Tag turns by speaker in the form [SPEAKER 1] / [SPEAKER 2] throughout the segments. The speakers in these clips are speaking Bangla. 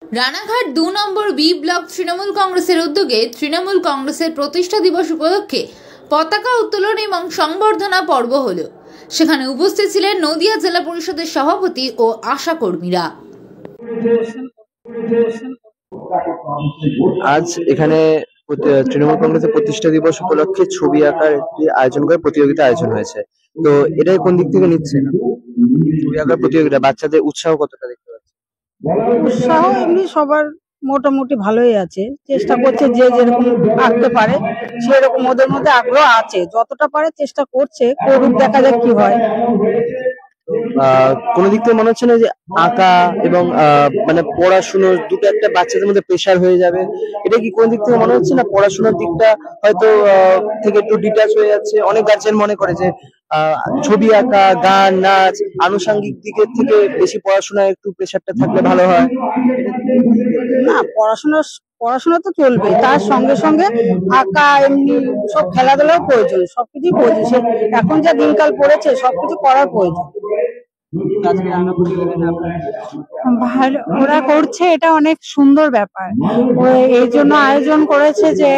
[SPEAKER 1] রানাঘাট ২ নম্বর বি ব্লক তৃণমূল কংগ্রেসের উদ্যোগে তৃণমূল কংগ্রেসের প্রতিষ্ঠা দিবস উপলক্ষে পতাকা উত্তোলন এবং সংবর্ধনা পর্ব হল। সেখানে উপস্থিত ছিলেন নদিয়া জেলা পরিষদের সভাপতি ও আশা কর্মীরা।
[SPEAKER 2] আজ এখানে তৃণমূল কংগ্রেসের প্রতিষ্ঠা দিবস উপলক্ষে ছবি আঁকার একটি আয়োজন করে প্রতিযোগিতা আয়োজন হয়েছে। তো এটাই কোন দিক থেকে নিচ্ছে ছবি আঁকার প্রতিযোগিতা, বাচ্চাদের উৎসাহ কতটা দেখতে পাচ্ছি?
[SPEAKER 3] উৎসাহ এমনি সবার মোটামুটি ভালোই আছে, চেষ্টা করছে যে যেরকম আঁকতে পারে সেরকম ওদের মধ্যে আগ্রহ আছে, যতটা পারে চেষ্টা করছে, করুক, দেখা যাক কি হয়।
[SPEAKER 2] কোন দিক থেকে মনে হচ্ছে না যে আঁকা এবং মানে পড়াশুনো দুটো একটা বাচ্চাদের মধ্যে প্রেশার হয়ে যাবে? এটা কি কোন দিক থেকে মনে হচ্ছে না পড়াশোনার দিকটা হয়তো থেকে একটু ডিটাচ হয়ে যাচ্ছে? অনেক গার্জিয়ান মনে করে যে ছবি আঁকা, গান, নাচ, আনুষঙ্গিক দিকের থেকে বেশি পড়াশোনায় একটু প্রেশারটা থাকলে ভালো হয়।
[SPEAKER 3] না, পড়াশোনা তো চলবে, তার সঙ্গে সঙ্গে আঁকা, এমনি সব খেলাধুলাও প্রয়োজন, সবকিছুই প্রয়োজন। সে এখন যা দিনকাল পড়েছে সবকিছু করার প্রয়োজন।
[SPEAKER 4] ভালো ওরা করছে, এটা অনেক সুন্দর ব্যাপার। এই জন্য আয়োজন করেছে যে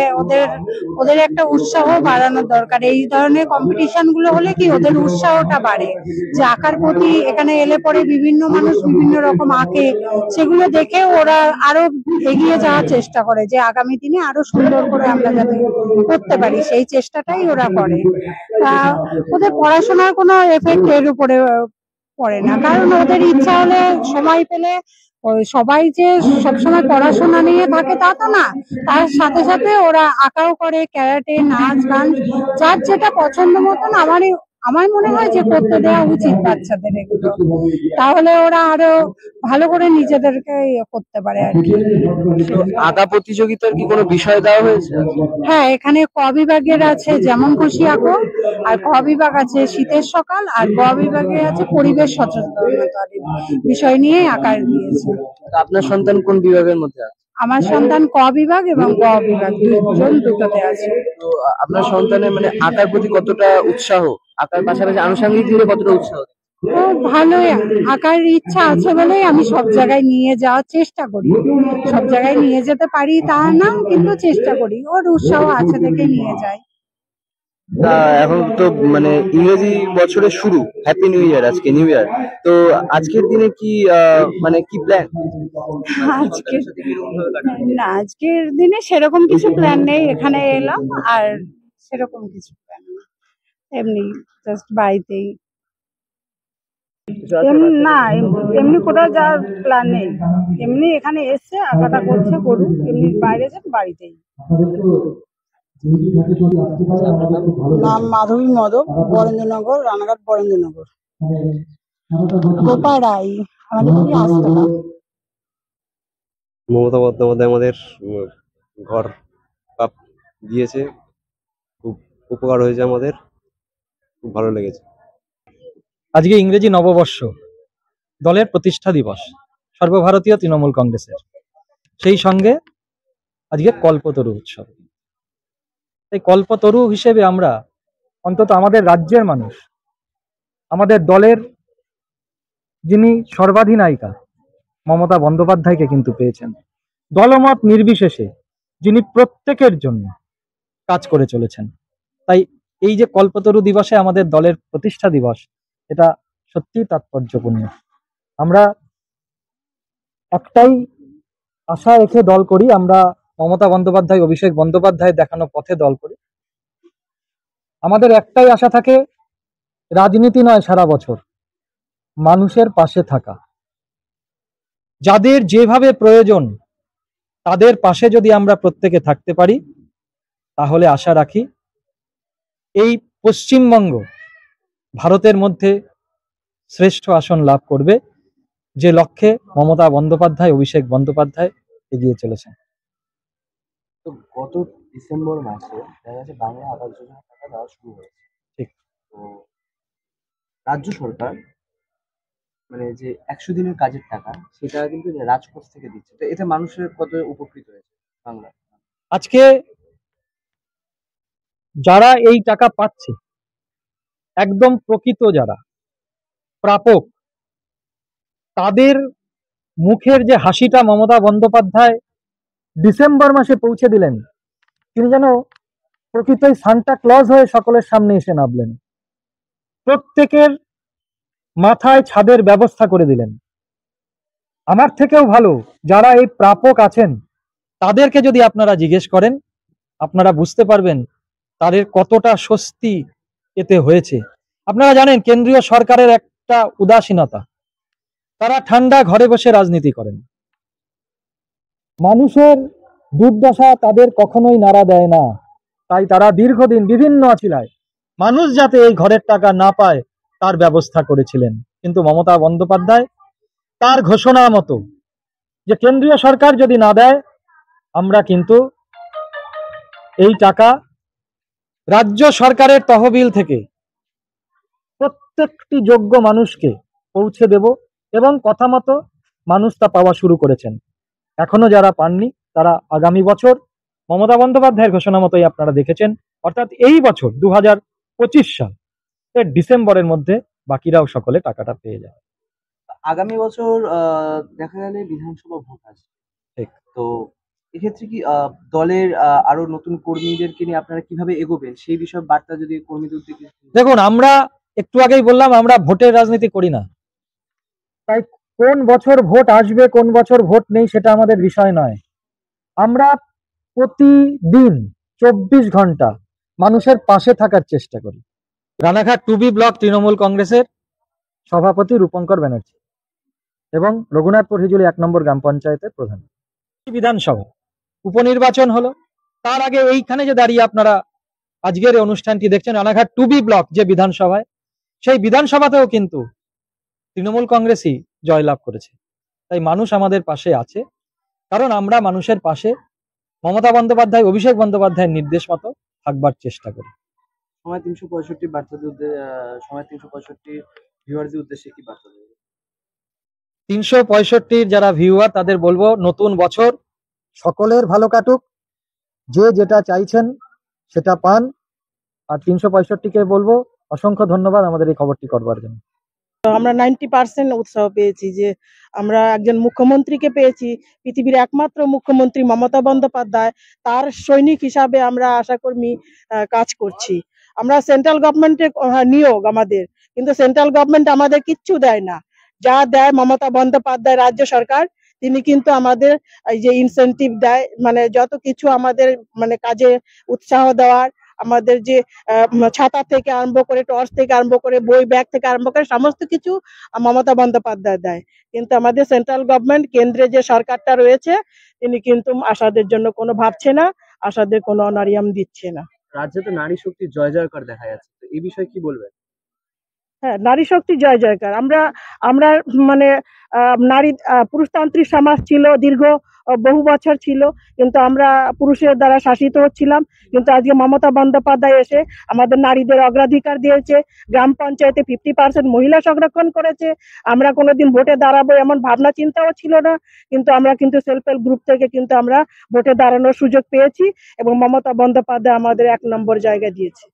[SPEAKER 4] ওদের একটা উৎসাহ বাড়ানোর দরকার। এই ধরনের কম্পিটিশন গুলো হলে কি ওদের উৎসাহটা বাড়ে, যে আঁকার প্রতি এখানে এলে পরে বিভিন্ন মানুষ বিভিন্ন রকম আঁকে, সেগুলো দেখে ওরা আরো এগিয়ে যাওয়ার চেষ্টা করে, যে আগামী দিনে আরো সুন্দর করে আমরা যাতে করতে পারি, সেই চেষ্টাটাই ওরা করে। ওদের পড়াশোনার কোনো এফেক্ট এর উপরে পড়ে না, কারণ ওদের ইচ্ছা হলে সময় পেলে, সবাই যে সবসময় পড়াশোনা নিয়ে থাকে তা তো না, তার সাথে সাথে ওরা আঁকাও করে, ক্যারাটে, নাচ, গান, যার যেটা পছন্দ মতন আমার মনে হয় যে করতে দেওয়া উচিত বাচ্চাদের এগুলো, তাহলে ওরা আরো ভালো করে নিজেদেরকে করতে পারে আর কি।
[SPEAKER 2] আঁকা প্রতিযোগিতার কি কোনো বিষয় দেওয়া হয়েছে?
[SPEAKER 4] হ্যাঁ, এখানে ক বিভাগের আছে যেমন খুশি আঁকো, আর ক বিভাগ আছে শীতের সকাল, আর গ বিভাগে আছে পরিবেশ সচেতনতা বিষয় নিয়ে আঁকার দিয়েছে।
[SPEAKER 2] আপনার সন্তান কোন বিভাগের মধ্যে আছে?
[SPEAKER 4] আমার সন্তান ক বিভাগ এবং গ বিভাগ দুটোতে আছে।
[SPEAKER 2] তো আপনার সন্তানের মানে আঁকার প্রতি কতটা উৎসাহ, আঁকার পাশাপাশি আনুষঙ্গিক দিকে কতটা উৎসাহ?
[SPEAKER 4] ও ভালোই, আঁকার ইচ্ছা আছে বলেই আমি সব জায়গায় নিয়ে যাওয়ার চেষ্টা করি। সব জায়গায় নিয়ে যেতে পারি তা না, কিন্তু চেষ্টা করি, ওর উৎসাহ আছে দেখে নিয়ে যাই।
[SPEAKER 2] এখন তো মানে ইংরেজি বছরের শুরু, হ্যাপি নিউ ইয়ার, আজকে নিউ ইয়ার। তো আজকের দিনে কি মানে কি প্ল্যান?
[SPEAKER 4] আজকের দিনে সেরকম কিছু প্ল্যান নেই, এখানে এলাম আর সেরকম কিছু প্ল্যান নেই, এমনি জাস্ট বাড়িতেই।
[SPEAKER 3] না, এমনি কোথাও যাওয়ার প্ল্যান নেই, এমনি এখানে এসছে, আঁকাটা করছে, করুক, এমনি বাইরে যান, বাড়িতেই। নাম মাধবী মদক, বরেন্দ্রনগর, রানাঘাট বরেন্দ্রনগর। গোপা রাই, আমাদের খুবই আস্থা।
[SPEAKER 5] মমতা বন্দ্যোপাধ্যায় আমাদের ঘর দিয়েছে, খুব উপকার হয়েছে, আমাদের খুব ভালো লেগেছে।
[SPEAKER 6] আজকে ইংরেজি নববর্ষ, দলের প্রতিষ্ঠা দিবস সর্বভারতীয় তৃণমূল কংগ্রেসের, সেই সঙ্গে আজকে কল্পতরু উৎসব। এই কল্পতরু হিসেবে আমরা অন্তত আমাদের রাজ্যের মানুষ, আমাদের দলের যিনি সর্বাধিনায়িকা মমতা বন্দ্যোপাধ্যায়কে কিন্তু পেয়েছেন, দলমত নির্বিশেষে যিনি প্রত্যেকের জন্য কাজ করে চলেছেন। তাই এই যে কল্পতরু দিবসে আমাদের দলের প্রতিষ্ঠা দিবস, এটা সত্যি তাৎপর্যপূর্ণ। আমরা একটাই আশা রেখে দল করি, আমরা মমতা বন্দ্যোপাধ্যায়, অভিষেক বন্দ্যোপাধ্যায় দেখানো পথে দল করি। আমাদের একটাই আশা থাকে, রাজনীতি নয় সারা বছর, মানুষের পাশে থাকা, যাদের যেভাবে প্রয়োজন তাদের পাশে যদি আমরা প্রত্যেকে থাকতে পারি, তাহলে আশা রাখি এই পশ্চিমবঙ্গ ভারতের মধ্যে শ্রেষ্ঠ আসন লাভ করবে, যে লক্ষ্যে মমতা বন্দ্যোপাধ্যায়, অভিষেক বন্দ্যোপাধ্যায় এগিয়ে চলেছেন।
[SPEAKER 2] তো গত ডিসেম্বর মাসে দেখা যাচ্ছে বাংলা আবাস যোজনা টাকা দেওয়া শুরু হয়েছে।
[SPEAKER 6] ঠিক।
[SPEAKER 2] তো রাজ্য সরকার মানে যে 100 দিনের কাজের টাকা, সেটা কিন্তু রাজকোষ থেকে দিচ্ছে। তো এতে মানুষের কত উপকৃত হয়েছে বাংলা?
[SPEAKER 6] আজকে যারা এই টাকা পাচ্ছে, একদম প্রকৃত যারা প্রাপক, তাদের মুখের যে হাসিটা মমতা বন্দ্যোপাধ্যায় ডিসেম্বর মাসে পৌঁছে দিলেন, তিনি যেন প্রকৃতই সান্টা ক্লজ হয়ে সকলের সামনে এসে নামলেন। প্রত্যেকের মাথায় ছাদের ব্যবস্থা করে দিলেন। আমার থেকেও ভালো যারা এই প্রাপক আছেন তাদেরকে যদি আপনারা জিজ্ঞেস করেন, আপনারা বুঝতে পারবেন তাদের কতটা স্বস্তি এতে হয়েছে। আপনারা জানেন কেন্দ্রীয় সরকারের একটা উদাসীনতা, তারা ঠান্ডা ঘরে বসে রাজনীতি করেন। মানুষের দুর্দশা তাদের কখনোই নাড়া দেয় না, তাই তারা দীর্ঘদিন বিভিন্ন অছিলায় মানুষ যাতে এই ঘরের টাকা না পায় তার ব্যবস্থা করেছিলেন। কিন্তু মমতা বন্দ্যোপাধ্যায় তার ঘোষণা মতো যে কেন্দ্রীয় সরকার যদি না দেয়, আমরা কিন্তু এই টাকা রাজ্য সরকারের তহবিল থেকে প্রত্যেকটি যোগ্য মানুষকে পৌঁছে দেব, এবং কথা মতো মানুষ তা পাওয়া শুরু করেছেন। এখনো যারা পাননি তারা আগামী বছর মমতা বন্দ্যোপাধ্যায়ের ঘোষণা মতোই আপনারা দেখেছেন, অর্থাৎ এই বছর 2025 সাল ডিসেম্বরের মধ্যে বাকিরাও সকলে টাকাটা পেয়ে যাবে।
[SPEAKER 2] আগামী বছর দেখা গেলে বিধানসভা ভোট আসবে,
[SPEAKER 6] ঠিক।
[SPEAKER 2] তো এক্ষেত্রে কি দলের আরো নতুন কর্মীদেরকে নিয়ে আপনারা কিভাবে এগোবেন সেই বিষয়ে বার্তা যদি কর্মীদের উদ্দেশ্যে।
[SPEAKER 6] দেখুন, আমরা একটু আগেই বললাম আমরা ভোটের রাজনীতি করি না, তাই কোন বছর ভোট আসবে কোন বছর ভোট নেই সেটা আমাদের বিষয় নয়। আমরা প্রতিদিন 24 ঘন্টা মানুষের পাশে থাকার চেষ্টা করি। রানাঘাট 2B ব্লক তৃণমূল কংগ্রেসের সভাপতি রূপঙ্কর ব্যানার্জি এবং রঘুনাথপুর হিজুলি 1 নম্বর গ্রাম পঞ্চায়েতের প্রধান। বিধানসভা উপনির্বাচন হলো, তার আগে এইখানে যে দাঁড়িয়ে আপনারা আজকের এই অনুষ্ঠানটি দেখছেন, রানাঘাট 2B ব্লক যে বিধানসভায়, সেই বিধানসভাতেও কিন্তু তৃণমূল কংগ্রেসই জয়লাভ করেছে। তাই মানুষ আমাদের পাশে আছে, কারণ আমরা মানুষের পাশে মমতা বন্দ্যোপাধ্যায়, অভিষেক বন্দ্যোপাধ্যায়ের নির্দেশ মতো থাকবার চেষ্টা করি।
[SPEAKER 2] সময় 365 বার্তাদের সময় 365 ভিউয়ারদের উদ্দেশ্যে কি বার্তা দেবেন?
[SPEAKER 6] 365 যারা ভিউয়ার তাদের বলবো, নতুন বছর সকলের ভালো কাটুক, যে যেটা চাইছেন সেটা পান। আর 365কে বলবো অসংখ্য ধন্যবাদ আমাদের এই খবরটি করবার জন্য।
[SPEAKER 3] আমরা 90% উৎসাহ পেয়েছি যে আমরা একজন মুখ্যমন্ত্রীকে পেয়েছি, পৃথিবীর একমাত্র মুখ্যমন্ত্রী মমতা বন্দ্যোপাধ্যায়, তার সৈনিক হিসাবে আমরা আশাকর্মী কাজ করছি। আমরা সেন্ট্রাল গভর্নমেন্টের নিয়োগ আমাদের, কিন্তু সেন্ট্রাল গভর্নমেন্ট আমাদের কিচ্ছু দেয় না। যা দেয় মমতা বন্দ্যোপাধ্যায় রাজ্য সরকার, তিনি কিন্তু আমাদের এই যে ইনসেনটিভ দেয়, মানে যত কিছু আমাদের মানে কাজে উৎসাহ দেওয়ার, আমাদের যে ছাতা থেকে আরম্ভ করে, টর্চ থেকে আরম্ভ করে, বই ব্যাগ থেকে আরম্ভ করে সমস্ত কিছু মমতা বন্দ্যোপাধ্যায় দেয়। কিন্তু আমাদের সেন্ট্রাল গভর্নমেন্ট, কেন্দ্রে যে সরকারটা রয়েছে, তিনি কিন্তু আশাদের জন্য কোনো ভাবছে না, আশাদের কোনো অনারিয়াম দিচ্ছে না।
[SPEAKER 2] রাজ্যে তো নারী শক্তি জয় জয়কার দেখা যাচ্ছে, তো এই বিষয়ে কি বলবেন?
[SPEAKER 3] হ্যাঁ, নারী শক্তি জয় জয়কার। আমরা মানে নারী পুরুষতান্ত্রিক সমাজ ছিল, দীর্ঘ বহু বছর ছিল, কিন্তু আমরা পুরুষের দ্বারা শাসিত হচ্ছিলাম। কিন্তু আজকে মমতা বন্দ্যোপাধ্যায় এসে আমাদের নারীদের অগ্রাধিকার দিয়েছে। গ্রাম পঞ্চায়েতে 50% মহিলা সংরক্ষণ করেছে। আমরা কোনোদিন ভোটে দাঁড়াবো এমন ভাবনা চিন্তাও ছিল না, কিন্তু আমরা কিন্তু সেলফ হেল্প গ্রুপ থেকে কিন্তু আমরা ভোটে দাঁড়ানোর সুযোগ পেয়েছি, এবং মমতা বন্দ্যোপাধ্যায় আমাদের 1 নম্বর জায়গা দিয়েছে।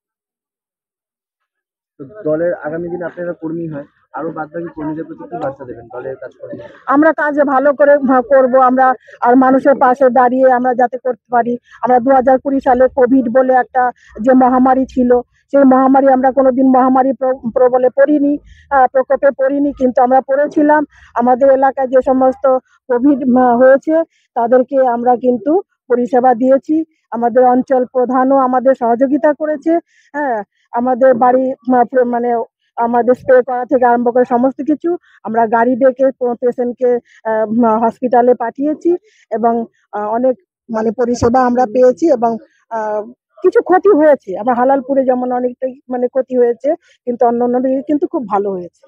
[SPEAKER 2] দলের আগামী দিনে আপনারা কর্মী হয়, আরো বাদবাকি কর্মীদের প্রতি কি বার্তা দেবেন দলের কাজ করে?
[SPEAKER 3] আমরা কাজ ভালো করে করব আমরা, আর মানুষের পাশে দাঁড়িয়ে আমরা যাতে করতে পারি। আমরা 2020 সালে কোভিড বলে একটা যে মহামারী ছিল, সেই মহামারী আমরা কোনোদিন মহামারী প্রবলে পড়িনি, প্রকোপে পড়িনি, কিন্তু আমরা পড়েছিলাম। আমাদের এলাকায় যে সমস্ত কোভিড হয়েছে তাদেরকে আমরা কিন্তু পরিষেবা দিয়েছি। আমাদের অঞ্চল প্রধানও আমাদের সহযোগিতা করেছে। হ্যাঁ, আমাদের বাড়ি মানে আমাদের স্প্রে করা থেকে আরম্ভ করে সমস্ত কিছু আমরা গাড়ি ডেকে পেশেন্টকে হসপিটালে পাঠিয়েছি, এবং অনেক মানে পরিষেবা আমরা পেয়েছি। এবং কিছু ক্ষতি হয়েছে, আমরা হালালপুরে যেমন অনেকটাই মানে ক্ষতি হয়েছে, কিন্তু অন্য দিকে কিন্তু খুব ভালো হয়েছে।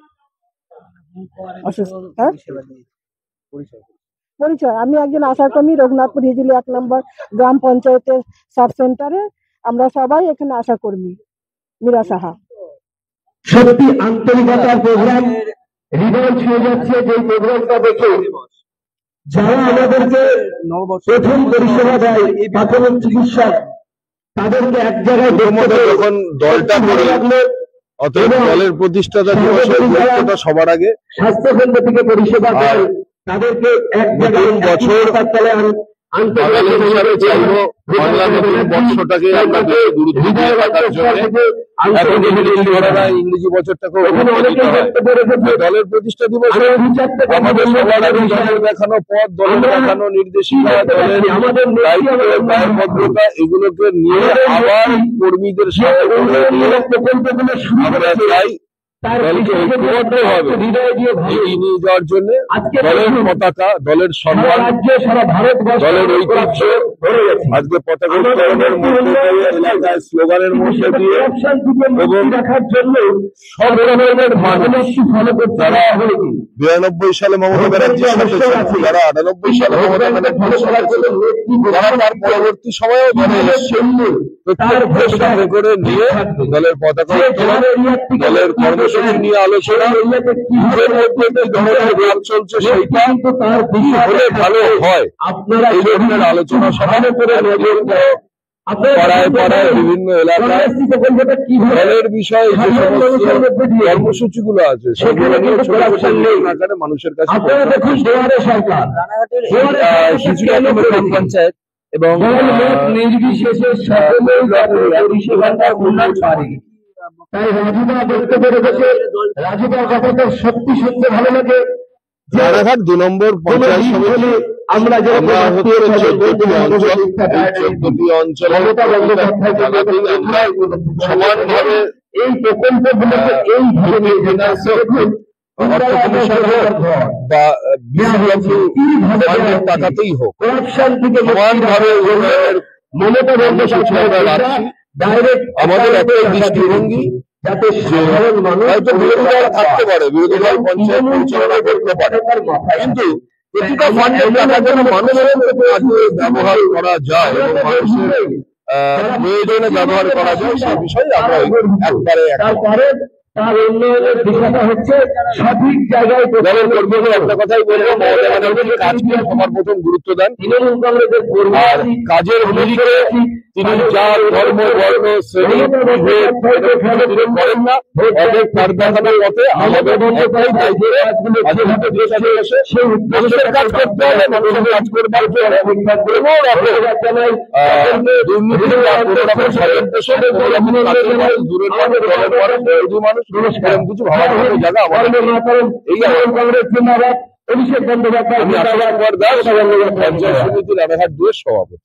[SPEAKER 3] পরিচয়, আমি একজন আশাকর্মী, রঘুনাথপুর হিজুলি 1 নম্বর গ্রাম পঞ্চায়েতের সাব সেন্টারে। আমরা সবাই এখানে আশাকর্মী। মীরা সাহা।
[SPEAKER 7] সত্যি আন্তরিকতার প্রোগ্রাম, হৃদয় ছুঁয়ে যাচ্ছে যে প্রোগ্রামটা দেখে। যারা আমাদেরকে প্রথম পরিষেবা দেয় প্রাথমিক চিকিৎসা, তাদেরকে এক জায়গায়
[SPEAKER 8] যখন দলটা করে অতএব দলের প্রতিষ্ঠাতা দিবসের গুরুত্বটা সবার আগে।
[SPEAKER 7] স্বাস্থ্যকেন্দ্র থেকে পরিষেবা দেয়, তাদেরকে এক
[SPEAKER 8] নতুন বছর বাঙালি হিসাবে চাইবো বাংলা নতুন বর্ষটাকে আমরা বেশি গুরুত্ব দিয়ে থাকার জন্য এখন ইংরেজি বছরটাকে দলের প্রতিষ্ঠা দিবস আমাদের সবার আগে দলের দেখানো পথ, দলের দেখানো নির্দেশিকা, দলের দায়বদ্ধতা এগুলোকে নিয়ে আবার কর্মীদের সাথে আমরা চাই দলকে ঐক্যবদ্ধ হবে এগিয়ে নিয়ে যাওয়ার জন্য। দলের পতাকা, দলের সম্মান, দলের ঐতিহ্য আজকে পতাকা উত্তোলনের মধ্যে দিয়ে, এলাকায় স্লোগানের মধ্যে দিয়ে এবং সব ধরনের মানুষ যারা 92 সালে মমতা ব্যানার্জির সাথে ছিল, যারা 98 সালে মমতা ব্যানার্জির সাথে ছিল, যারা তার পরবর্তী সময়েও দলে এসেছেন, প্রত্যেক সাথে করে নিয়ে দলের পতাকা উত্তোলন, দলের কর্মসূচি নিয়ে আলোচনা, নিজের মধ্যে যে ধরনের ভাব চলছে সেইটা কি হলে ভালো হয় এই ধরনের আলোচনা সভা করে পাড়ায় পাড়ায় বিভিন্ন এলাকায় দলের বিষয়ে যে সমস্ত কর্মসূচিগুলো আছে সেগুলো নিয়ে ছোট ছোট আকারে মানুষের কাছে
[SPEAKER 2] গ্রাম পঞ্চায়েত এবং
[SPEAKER 7] নির্বিশেষে তাই রাজুদা বক্তব্য রেখেছে। রাজুদার কথাটা সত্যি সত্যি ভালো লাগে।
[SPEAKER 8] রানাঘাট 2 নম্বর পঞ্চায়েত সমিতি আমরা সমানভাবে
[SPEAKER 7] এই প্রকল্পগুলোকে এইভাবে
[SPEAKER 8] টাকাতেই হোক
[SPEAKER 7] করাপশন থেকে
[SPEAKER 8] সমানভাবে উন্নয়নের
[SPEAKER 7] মমতা বন্দ্যোপাধ্যায় রাখছি। ডাইরেক্ট
[SPEAKER 8] আমাদের একটাই দৃষ্টিভঙ্গি,
[SPEAKER 7] যাতে সাধারণ মানুষ
[SPEAKER 8] হয়তো বিরোধী দল থাকতে পারে, বিরোধী দল পঞ্চায়েত পরিচালনা করতে পারে, কিন্তু প্রতিটা ফান্ডের টাকা যেন মানুষের ব্যবহার করা যায় এবং মানুষের প্রয়োজনে ব্যবহার করা যায় সেই বিষয়ে আমরা একবারে
[SPEAKER 7] তার উন্নয়নের দিশাটা হচ্ছে সঠিক জায়গায়
[SPEAKER 8] দলের কর্মীদের একটা কথাই বলবো, মমতা ব্যানার্জি কাজকে সবার প্রথম গুরুত্ব দেন।
[SPEAKER 7] তৃণমূল কংগ্রেসের
[SPEAKER 8] আর কাজের ভূমিকে তিনি যার ধর্ম, বর্ণ, শ্রেণী তিনি করেন না। অনেক তার দেখানোর পথে আমাদের একটাই দায়িত্ব, মানুষের কাজ করতে হবে, মানুষের কাজ করবার জন্য দুর্নীতি দূরের মানুষ, দলের মানুষ, বিরোধী মানুষ, এরকম কিছু ভাবার জায়গা আমাদের এই কংগ্রেস জিন্দাবাদ। অভিষেক বন্দ্যোপাধ্যায়, আমি আশীর্বাদ দাস, পঞ্চায়েত সমিতি রানাঘাট 2 সভাপতি।